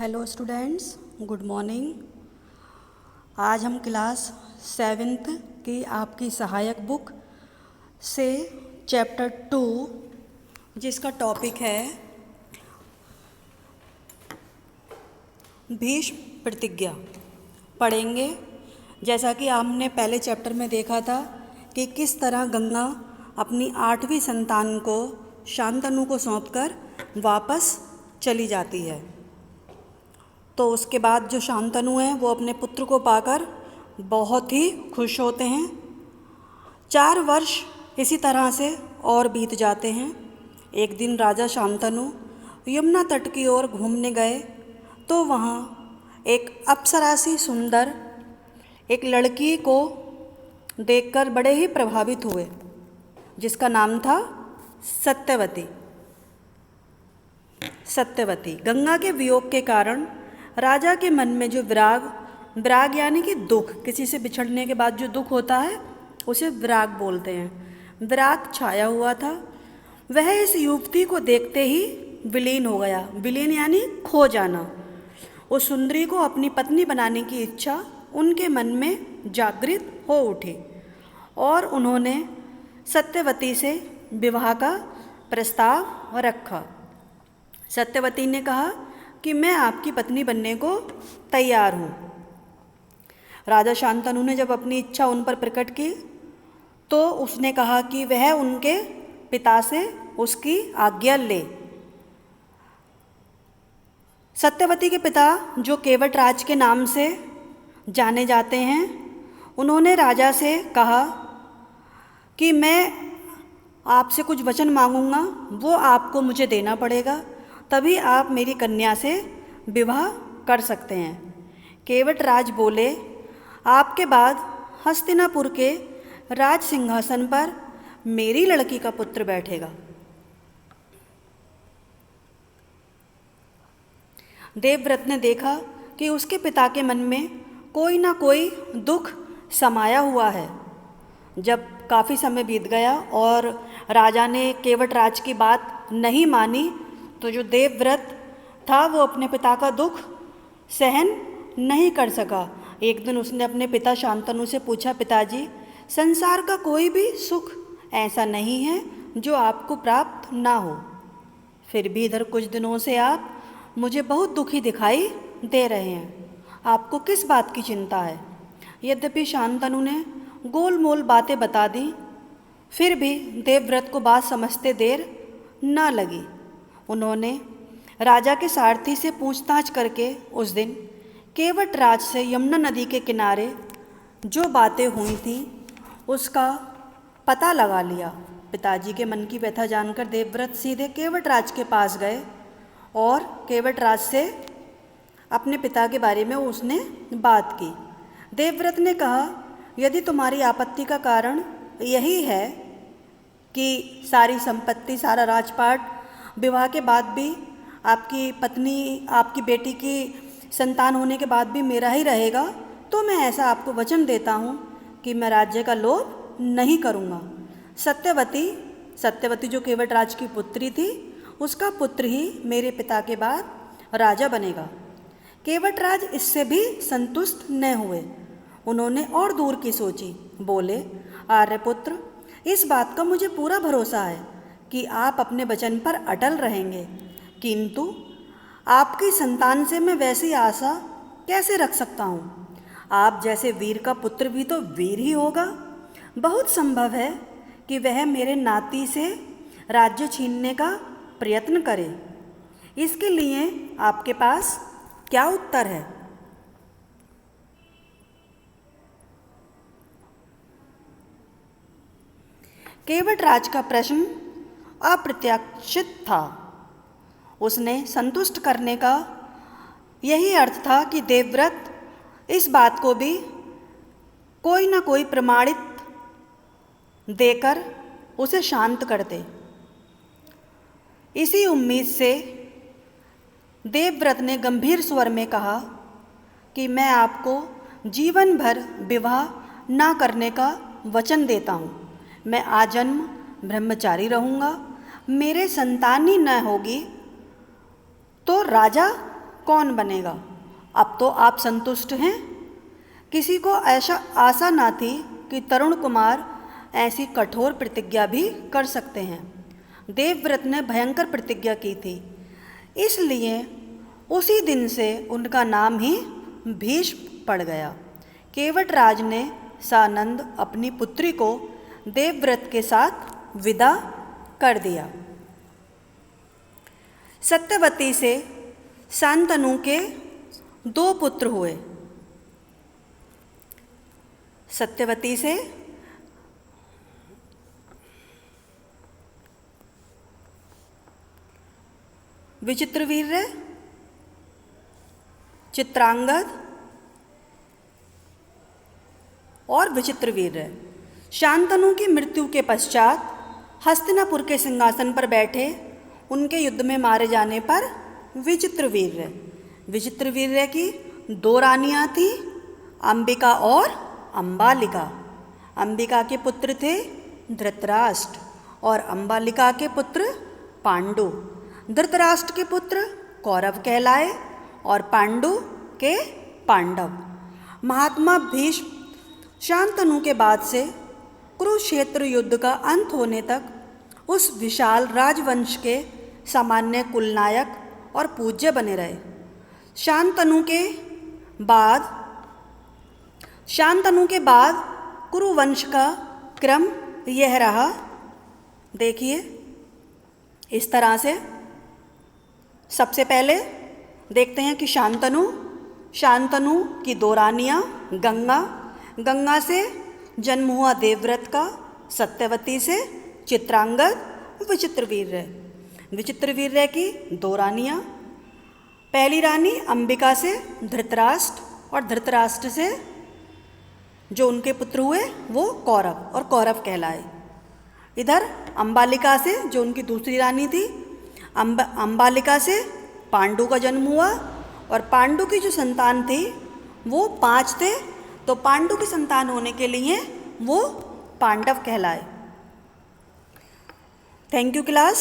Hello students, good morning. आज हम class 7th की आपकी सहायक बुक से चैप्टर 2 जिसका टॉपिक है भीष्म प्रतिज्ञा पढ़ेंगे। जैसा कि आपने पहले चैप्टर में देखा था कि किस तरह गंगा अपनी 8वीं संतान को शांतनु को सौंपकर वापस चली जाती है। तो उसके बाद जो शांतनु हैं वो अपने पुत्र को पाकर बहुत ही खुश होते हैं। 4 वर्ष इसी तरह से और बीत जाते हैं। एक दिन राजा शांतनु यमुना तट की ओर घूमने गए तो वहाँ एक अप्सरा सी सुंदर एक लड़की को देखकर बड़े ही प्रभावित हुए, जिसका नाम था सत्यवती। गंगा के वियोग के कारण राजा के मन में जो विराग यानी कि दुख, किसी से बिछड़ने के बाद जो दुख होता है उसे विराग बोलते हैं, विराग छाया हुआ था। वह इस युवती को देखते ही विलीन हो गया। विलीन यानी खो जाना। उस सुंदरी को अपनी पत्नी बनाने की इच्छा उनके मन में जागृत हो उठी और उन्होंने सत्यवती से विवाह का प्रस्ताव रखा। सत्यवती ने कहा कि मैं आपकी पत्नी बनने को तैयार हूँ। राजा शांतनु ने जब अपनी इच्छा उन पर प्रकट की तो उसने कहा कि वह उनके पिता से उसकी आज्ञा ले। सत्यवती के पिता, जो केवटराज के नाम से जाने जाते हैं, उन्होंने राजा से कहा कि मैं आपसे कुछ वचन मांगूंगा, वो आपको मुझे देना पड़ेगा, तभी आप मेरी कन्या से विवाह कर सकते हैं। केवटराज बोले, आपके बाद हस्तिनापुर के राज सिंहासन पर मेरी लड़की का पुत्र बैठेगा। देवव्रत ने देखा कि उसके पिता के मन में कोई ना कोई दुख समाया हुआ है। जब काफ़ी समय बीत गया और राजा ने केवटराज की बात नहीं मानी तो जो देवव्रत था वो अपने पिता का दुख सहन नहीं कर सका। एक दिन उसने अपने पिता शांतनु से पूछा, पिताजी, संसार का कोई भी सुख ऐसा नहीं है जो आपको प्राप्त ना हो, फिर भी इधर कुछ दिनों से आप मुझे बहुत दुखी दिखाई दे रहे हैं। आपको किस बात की चिंता है? यद्यपि शांतनु ने गोलमोल बातें बता दी, फिर भी देवव्रत को बात समझते देर न लगी। उन्होंने राजा के सारथी से पूछताछ करके उस दिन केवटराज से यमुना नदी के किनारे जो बातें हुई थी उसका पता लगा लिया। पिताजी के मन की व्यथा जानकर देवव्रत सीधे केवटराज के पास गए और केवटराज से अपने पिता के बारे में उसने बात की। देवव्रत ने कहा, यदि तुम्हारी आपत्ति का कारण यही है कि सारी संपत्ति, सारा राजपाट विवाह के बाद भी आपकी पत्नी, आपकी बेटी की संतान होने के बाद भी मेरा ही रहेगा, तो मैं ऐसा आपको वचन देता हूँ कि मैं राज्य का लोभ नहीं करूँगा। सत्यवती जो केवटराज की पुत्री थी, उसका पुत्र ही मेरे पिता के बाद राजा बनेगा। केवटराज इससे भी संतुष्ट न हुए। उन्होंने और दूर की सोची। बोले, आर्यपुत्र, इस बात का मुझे पूरा भरोसा है कि आप अपने वचन पर अटल रहेंगे, किंतु आपकी संतान से मैं वैसी आशा कैसे रख सकता हूँ? आप जैसे वीर का पुत्र भी तो वीर ही होगा। बहुत संभव है कि वह मेरे नाती से राज्य छीनने का प्रयत्न करे। इसके लिए आपके पास क्या उत्तर है? केवटराज का प्रश्न अप्रत्याशित था। उसने संतुष्ट करने का यही अर्थ था कि देवव्रत इस बात को भी कोई ना कोई प्रमाणित देकर उसे शांत कर दे। इसी उम्मीद से देवव्रत ने गंभीर स्वर में कहा कि मैं आपको जीवन भर विवाह ना करने का वचन देता हूँ। मैं आजन्म ब्रह्मचारी रहूँगा। मेरे संतान ही न होगी तो राजा कौन बनेगा? अब तो आप संतुष्ट हैं? किसी को ऐसा आशा ना थी कि तरुण कुमार ऐसी कठोर प्रतिज्ञा भी कर सकते हैं। देवव्रत ने भयंकर प्रतिज्ञा की थी, इसलिए उसी दिन से उनका नाम ही भीष्म पड़ गया। केवटराज ने सानंद अपनी पुत्री को देवव्रत के साथ विदा कर दिया। सत्यवती से शांतनु के 2 पुत्र हुए। सत्यवती से विचित्रवीर्य, चित्रांगद और विचित्रवीर्य। शांतनु की मृत्यु के पश्चात हस्तिनापुर के सिंहासन पर बैठे उनके युद्ध में मारे जाने पर विचित्रवीर्य की 2 रानियां थीं, अंबिका और अंबालिका। अंबिका के पुत्र थे धृतराष्ट्र और अंबालिका के पुत्र पांडु। धृतराष्ट्र के पुत्र कौरव कहलाए और पांडु के पांडव। महात्मा भीष्म शांतनु के बाद से कुरुक्षेत्र युद्ध का अंत होने तक उस विशाल राजवंश के सामान्य कुलनायक और पूज्य बने रहे। शांतनु के बाद कुरुवंश का क्रम यह रहा। देखिए इस तरह से सबसे पहले देखते हैं कि शांतनु की 2 रानियां, गंगा से जन्म हुआ देवव्रत का, सत्यवती से चित्रांगद, विचित्रवीर्य की 2 रानियां। पहली रानी अंबिका से धृतराष्ट्र और धृतराष्ट्र से जो उनके पुत्र हुए वो कौरव कहलाए। इधर अंबालिका से जो उनकी दूसरी रानी थी, अंबालिका से पांडु का जन्म हुआ और पांडु की जो संतान थी वो 5 थे, तो पांडु की संतान होने के लिए वो पांडव कहलाए। Thank you class.